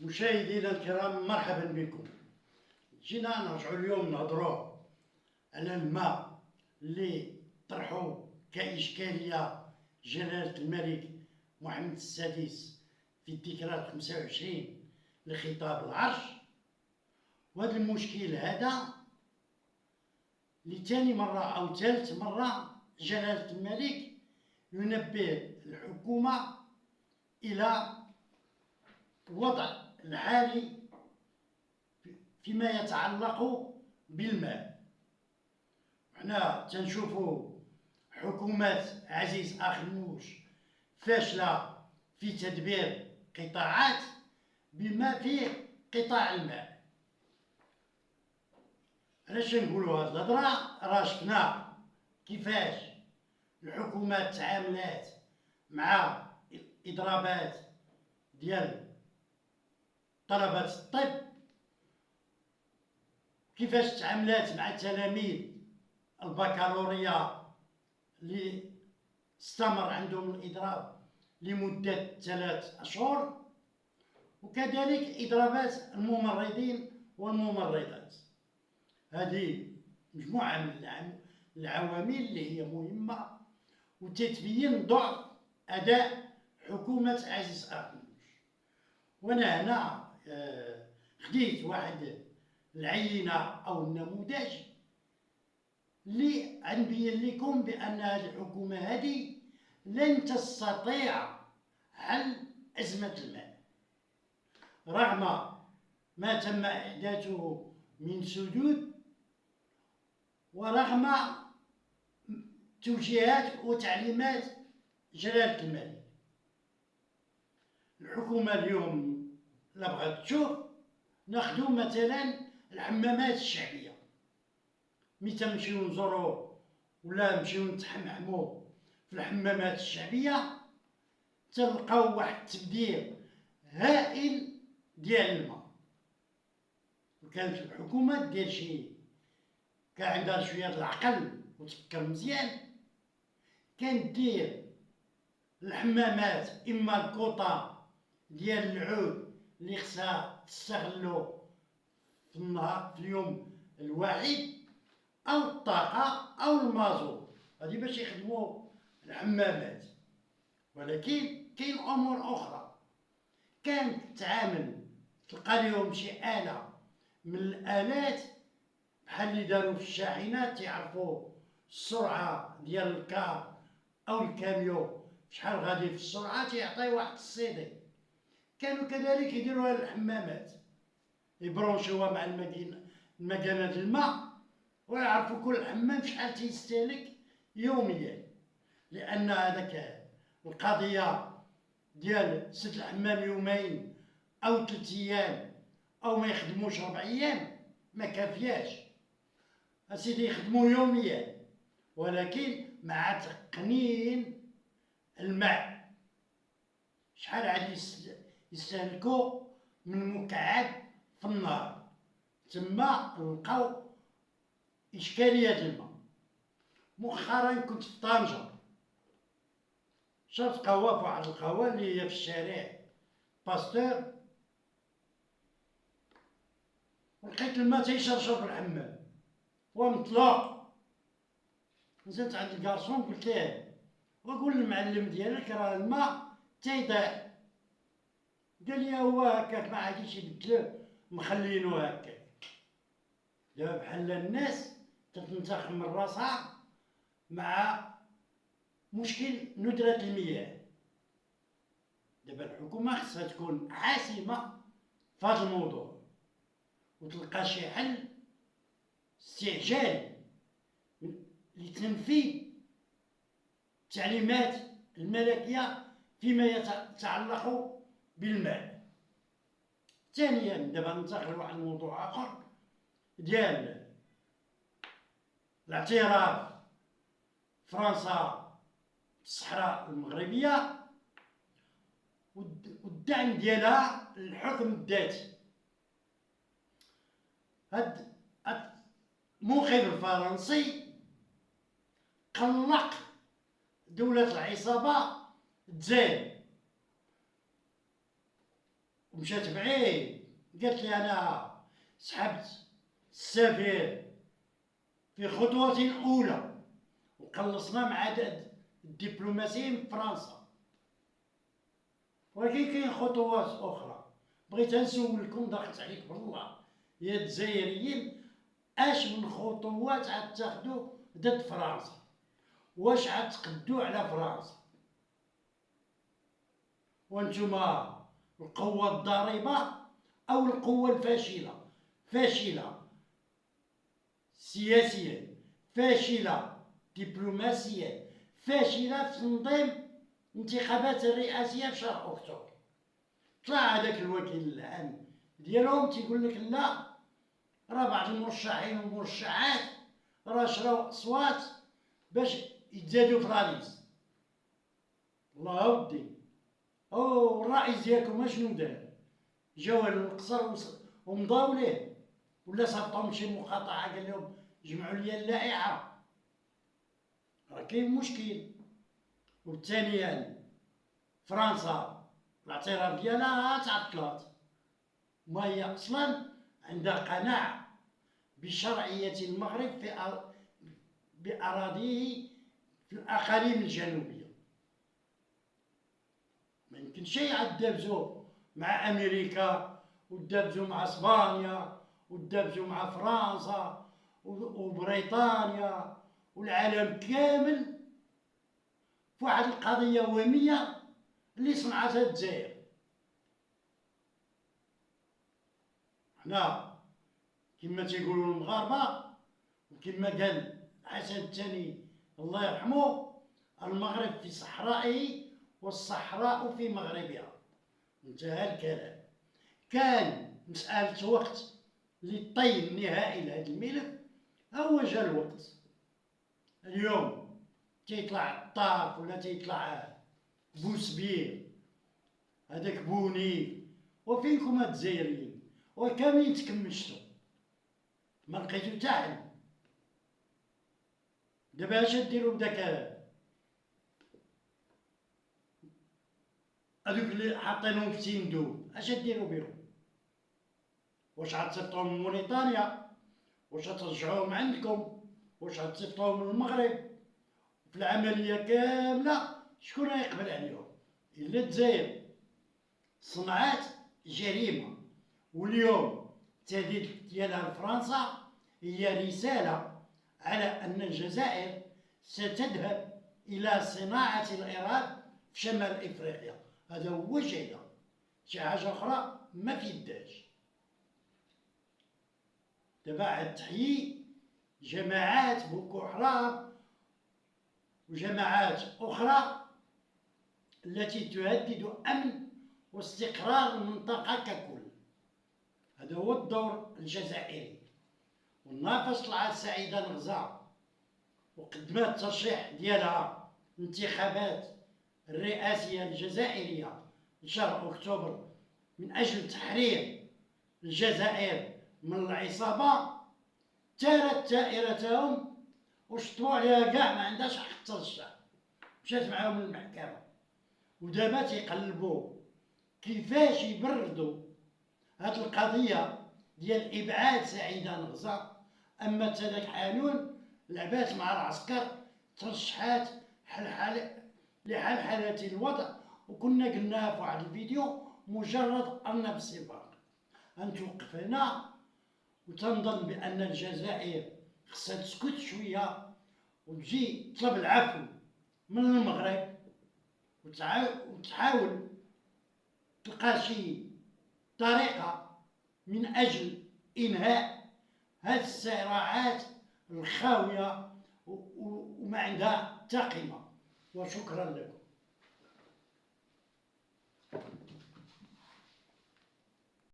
مشاهدينا الكرام، مرحبا بكم. جينا نرجعوا اليوم نهضروا على الماء اللي طرحوا كإشكالية جلالة الملك محمد السادس في الذكرى 25 لخطاب العرش. وهذا المشكل هذا لثاني مرة أو ثالث مرة جلالة الملك ينبه الحكومة إلى الوضع الحالي فيما يتعلق بالماء. حنا تنشوفوا حكومات عزيز أخنوش فاشلة في تدبير قطاعات بما فيه قطاع الماء. علاش نقولوا هاد الهضرة؟ راه شفنا كيفاش الحكومات تعاملات مع إضرابات ديال طلبة الطب، كيفاش تعاملات مع تلاميذ البكالوريا اللي استمر عندهم الإضراب لمدة 3 أشهر، وكذلك إضرابات الممرضين والممرضات. هذه مجموعة من العوامل اللي هي مهمة وتتبين ضعف أداء حكومة عزيز أخنوش. وأنا هنا خديت واحد العينة أو النموذج اللي غنبين لكم بأن هذه الحكومة هذه لن تستطيع حل أزمة الماء رغم ما تم إحداثه من سدود، ورغم توجيهات وتعليمات جلالة الملك. الحكومة اليوم لا بغات تشوف، ناخدو مثلا الحمامات الشعبية، ملي تنمشيو نزورو ولا نمشيو نتحمحمو في الحمامات الشعبية تلقاو واحد التبذير هائل ديال الماء. وكانت الحكومة دير شي، كان عندها شوية العقل وتفكر مزيان، كانت دير الحمامات إما الكوطا ديال العود اللي خصها تستغلو في النهار في اليوم الواحد، أو الطاقة أو المازوت، هذه باش يخدموا الحمامات. ولكن كاين أمور أخرى كانت تتعامل، تلقى لهم شي آلة من الآلات بحال اللي داروا في الشاحنات تيعرفوا السرعة ديال الكار أو الكاميو شحال غادي في السرعة، تيعطي واحد السيدي. كانوا كذلك يديروها للحمامات، يبرونشوها مع المكانة الماء ويعرفوا كل حمام شحال تيستهلك يوميا. لأن هذاك القضية ديال سد الحمام يومين أو 3 أيام أو ما يخدموش 4 أيام ما كافياش، أسيدي يخدموا يوميا، ولكن مع تقنين الماء شحال عاد يستهلكوا من مكعب في النهار. تما لقاو إشكالية الماء. مؤخرا كنت في طنجة، شربت قهوة في واحد القهوة اللي هي في الشارع باستور، ولقيت الماء تيشرشر في الحمام ومطلق. نزلت عند الكارسون قلت له وقول للمعلم ديالك راه الماء تيضيع. قال لي هو هكاك ما عاديش يبدلوه مخلينو هكاك. دابا بحال الناس تتنتخب من راسها مع مشكل ندرة المياه. دابا الحكومة خصها تكون حاسمة في هذا الموضوع وتلقى شي حل استعجالي لتنفيذ التعليمات الملكية فيما يتعلق بالماء. ثانيا دابا ننتقل لواحد الموضوع آخر ديال الاعتراف فرنسا بالصحراء المغربية والدعم ديالها للحكم الذاتي. هاد الموقف الفرنسي قلق دولة العصابة تزايد، ومشات بعيد، قالت لي أنا سحبت السفير في خطوة أولى وخلصنا مع الدبلوماسيين في فرنسا، ولكن كاين خطوات أخرى بغيت نسولكم، دخلت عليك بالله يا الجزائريين، اش من خطوات غتاخدو ضد فرنسا؟ واش غتقدو على فرنسا؟ وانتوما القوة الضاربة أو القوة الفاشلة؟ فاشلة سياسيا، فاشلة دبلوماسيا، فاشلة في تنظيم الانتخابات الرئاسية في شهر أكتوبر. طلع هذاك الوكيل العام ديالهم تيقول لك لا، راه بعض المرشحين والمرشحات راه شراو أصوات باش يتزادوا في رئيس. الله ودي، او الرئيس ديالكم اشنو دار؟ جاو للقصر ومضاو ليه، ولا صيفطهم شي مقاطعة قال لهم جمعوا لي اللائحة؟ راه كاين مشكل. وثانيا فرنسا الاعتراف ديالها تعطلات، ما هي اصلا عندها قناعة بشرعية المغرب بأراضيه في الأقاليم الجنوبية. ما يمكنش يدابزو مع أمريكا ودابزو مع اسبانيا ودابزو مع فرنسا وبريطانيا والعالم كامل في واحد القضية وهمية اللي صنعتها الجزائر. حنا كما تيقولوا المغاربة، وكما قال حسن الثاني الله يرحمه، المغرب في صحرائه والصحراء في مغربها. انتهى الكلام. كان مسألة وقت للطي النهائي لهذا الملف، هو جا الوقت. اليوم تيطلع الطاف ولا تيطلع بوسبير، هذاك بوني، وفينكم الجزائريين وكاملين تكمشتو ما لقيتو تا حل. دابا اش ديرو بداك هذوك اللي حاطينهم في تيندوب؟ اش ديرو بيهم؟ واش غتصيفطوهم من موريتانيا؟ واش غترجعوهم عندكم؟ واش غتصيفطوهم من المغرب؟ في العملية كاملة شكون غيقبل عليهم؟ إلا الجزائر صنعات جريمة، واليوم التهديد ديالها لفرنسا هي رسالة على أن الجزائر ستذهب إلى صناعة الإرهاب في شمال إفريقيا. هذا هو جيدة، شي حاجة أخرى ما في يداش. دابا عاد تحيي جماعات بوكو حرام وجماعات أخرى التي تهدد أمن واستقرار المنطقة ككل. هذا هو الدور الجزائري. وناقشت العاد سعيدة نغزة وقدمت الترشيح ديالها الانتخابات الرئاسية الجزائرية لشهر أكتوبر من أجل تحرير الجزائر من العصابة، تارت تائرتهم وشطبوا عليها كاع ما عندهاش حق الترشح، مشات معاهم للمحكمة. ودابا تيقلبوا كيفاش يبردوا هاد القضية ديال إبعاد سعيدة نغزة. أما تداك حانون لعبات مع العسكر ترشحات لحلحلة الوضع. وكنا قلناها في واحد الفيديو، مجرد أرنب السباق. غنتوقف هنا وتنظن بأن الجزائر خصها تسكت شوية وتجي تطلب العفو من المغرب وتحاول تلقى شي طريقة من أجل إنهاء هذه الصراعات الخاوية وما عندها تا قيمة. وشكرا لكم.